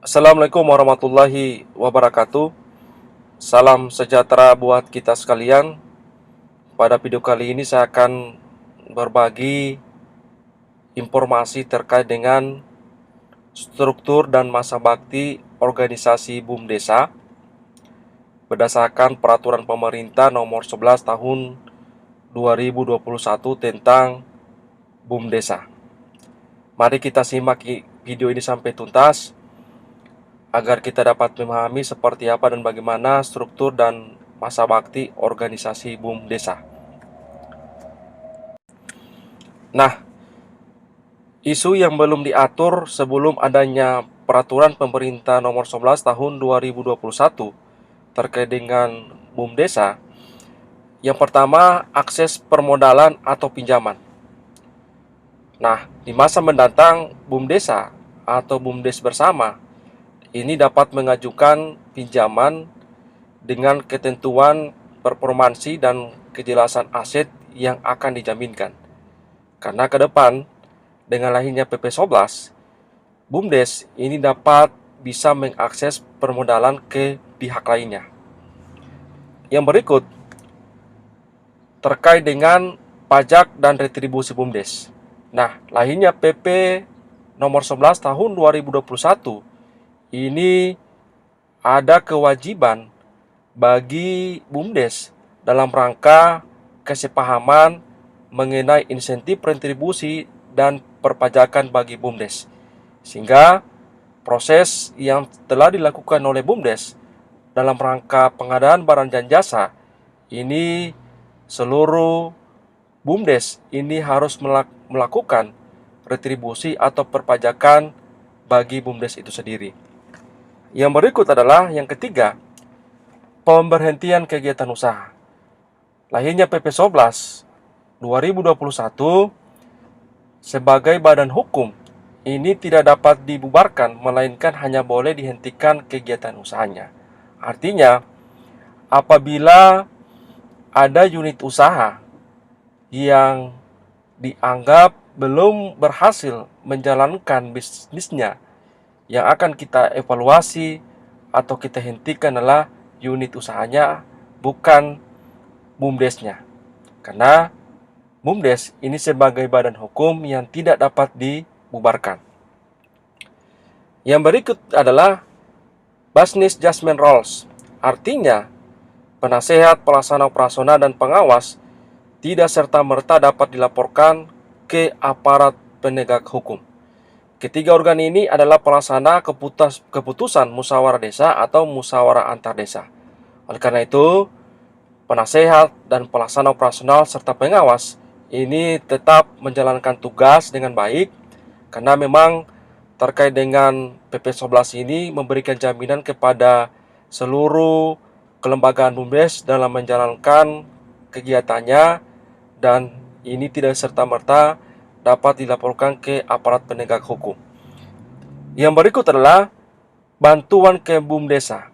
Assalamualaikum warahmatullahi wabarakatuh. Salam sejahtera buat kita sekalian. Pada video kali ini saya akan berbagi informasi terkait dengan struktur dan masa bakti organisasi BUM Desa berdasarkan peraturan pemerintah nomor 11 tahun 2021 tentang BUM Desa. Mari kita simak video ini sampai tuntas agar kita dapat memahami seperti apa dan bagaimana struktur dan masa bakti organisasi BUM Desa. Nah, isu yang belum diatur sebelum adanya peraturan pemerintah nomor 11 tahun 2021 terkait dengan BUM Desa. Yang pertama, akses permodalan atau pinjaman. Nah, di masa mendatang BUM Desa atau BUMDes bersama ini dapat mengajukan pinjaman dengan ketentuan performansi dan kejelasan aset yang akan dijaminkan. Karena ke depan, dengan lahirnya PP 11, BUMDes ini dapat bisa mengakses permodalan ke pihak lainnya. Yang berikut, terkait dengan pajak dan retribusi BUMDes. Nah, lahirnya PP nomor 11 tahun 2021 ini ada kewajiban bagi BUMDes dalam rangka kesepahaman mengenai insentif retribusi dan perpajakan bagi BUMDes. Sehingga proses yang telah dilakukan oleh BUMDes dalam rangka pengadaan barang dan jasa ini seluruh BUMDes ini harus melakukan retribusi atau perpajakan bagi BUMDes itu sendiri. Yang berikut adalah yang ketiga, pemberhentian kegiatan usaha. Lahirnya PP 11 2021 sebagai badan hukum ini tidak dapat dibubarkan melainkan hanya boleh dihentikan kegiatan usahanya. Artinya, apabila ada unit usaha yang dianggap belum berhasil menjalankan bisnisnya, yang akan kita evaluasi atau kita hentikan adalah unit usahanya, bukan BUMDesnya. Karena BUMDes ini sebagai badan hukum yang tidak dapat dibubarkan. Yang berikut adalah business judgment roles. Artinya, penasehat, pelaksana operasional, dan pengawas tidak serta-merta dapat dilaporkan ke aparat penegak hukum. Ketiga organ ini adalah pelaksana keputusan musyawarah desa atau musyawarah antar desa. Oleh karena itu, penasehat dan pelaksana operasional serta pengawas ini tetap menjalankan tugas dengan baik karena memang terkait dengan PP 11 ini memberikan jaminan kepada seluruh kelembagaan BUMDes dalam menjalankan kegiatannya dan ini tidak serta-merta dapat dilaporkan ke aparat penegak hukum. Yang berikut adalah bantuan ke BUM Desa.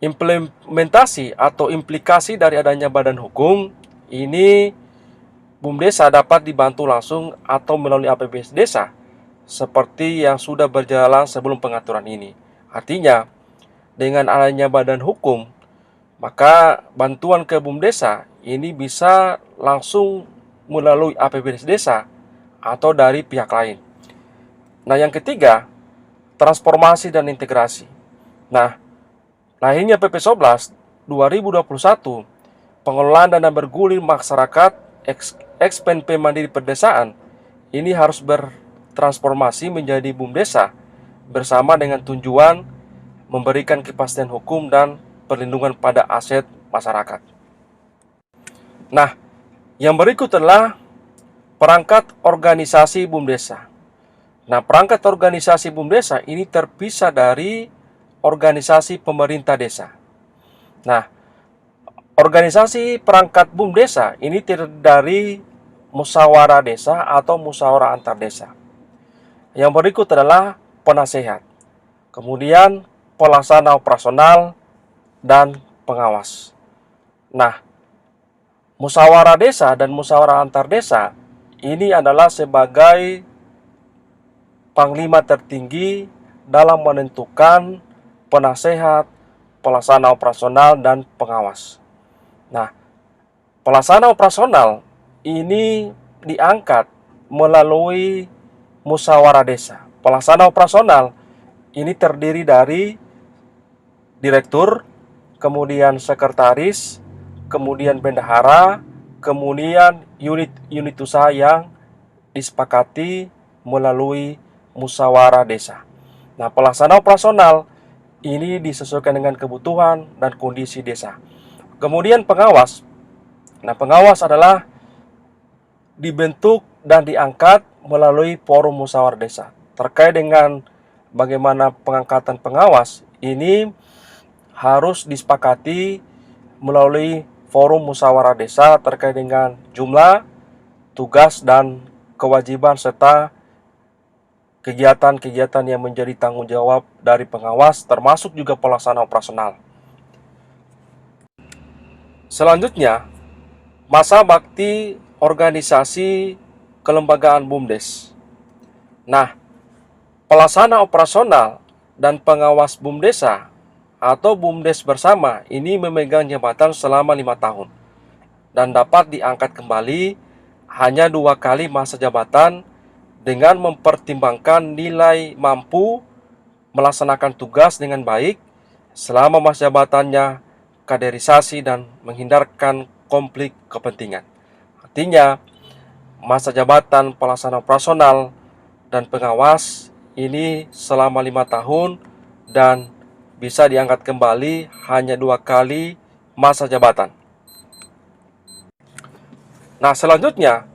Implementasi atau implikasi dari adanya badan hukum ini BUM Desa dapat dibantu langsung atau melalui APBD Desa seperti yang sudah berjalan sebelum pengaturan ini. Artinya, dengan adanya badan hukum, maka bantuan ke BUM Desa ini bisa langsung melalui APBD Desa atau dari pihak lain. Nah, yang ketiga, transformasi dan integrasi. Nah, lahirnya PP 11 2021, pengelolaan dana bergulir masyarakat ex-PNP Mandiri Pedesaan ini harus bertransformasi menjadi BUM Desa bersama dengan tujuan memberikan kepastian hukum dan perlindungan pada aset masyarakat. Nah, yang berikut adalah perangkat organisasi BUM Desa. Nah, perangkat organisasi BUM Desa ini terpisah dari organisasi pemerintah desa. Nah, organisasi perangkat BUM Desa ini terdiri dari musyawarah desa atau musyawarah antar desa. Yang berikut adalah penasehat, kemudian pelaksana operasional, dan pengawas. Nah, musyawarah desa dan musyawarah antar desa ini adalah sebagai panglima tertinggi dalam menentukan penasehat, pelaksana operasional, dan pengawas. Nah, pelaksana operasional ini diangkat melalui musyawarah desa. Pelaksana operasional ini terdiri dari direktur, kemudian sekretaris, kemudian bendahara, kemudian unit usaha yang disepakati melalui musyawarah desa. Nah, pelaksana operasional ini disesuaikan dengan kebutuhan dan kondisi desa. Kemudian pengawas. Nah, pengawas adalah dibentuk dan diangkat melalui forum musyawarah desa. Terkait dengan bagaimana pengangkatan pengawas, ini harus disepakati melalui forum musyawarah desa terkait dengan jumlah, tugas, dan kewajiban serta kegiatan-kegiatan yang menjadi tanggung jawab dari pengawas, termasuk juga pelaksana operasional. Selanjutnya, masa bakti organisasi kelembagaan BUMDes. Nah, pelaksana operasional dan pengawas BUMDesa atau BUMDes bersama ini memegang jabatan selama 5 tahun dan dapat diangkat kembali hanya 2 kali masa jabatan dengan mempertimbangkan nilai mampu melaksanakan tugas dengan baik selama masa jabatannya, kaderisasi, dan menghindarkan konflik kepentingan. Artinya, masa jabatan pelaksana operasional dan pengawas ini selama 5 tahun dan bisa diangkat kembali hanya 2 kali masa jabatan. Nah, selanjutnya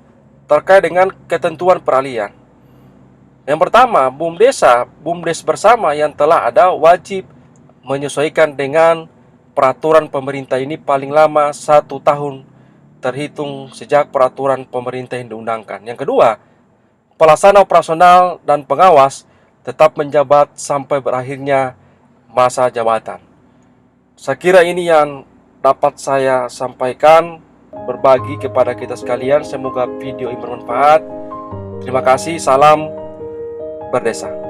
terkait dengan ketentuan peralihan. Yang pertama, BUMDes bersama yang telah ada wajib menyesuaikan dengan peraturan pemerintah ini paling lama 1 tahun terhitung sejak peraturan pemerintah yang diundangkan. Yang kedua, pelaksana operasional dan pengawas tetap menjabat sampai berakhirnya masa jabatan. Saya kira ini yang dapat saya sampaikan, berbagi kepada kita sekalian. Semoga video ini bermanfaat. Terima kasih, salam berdesa.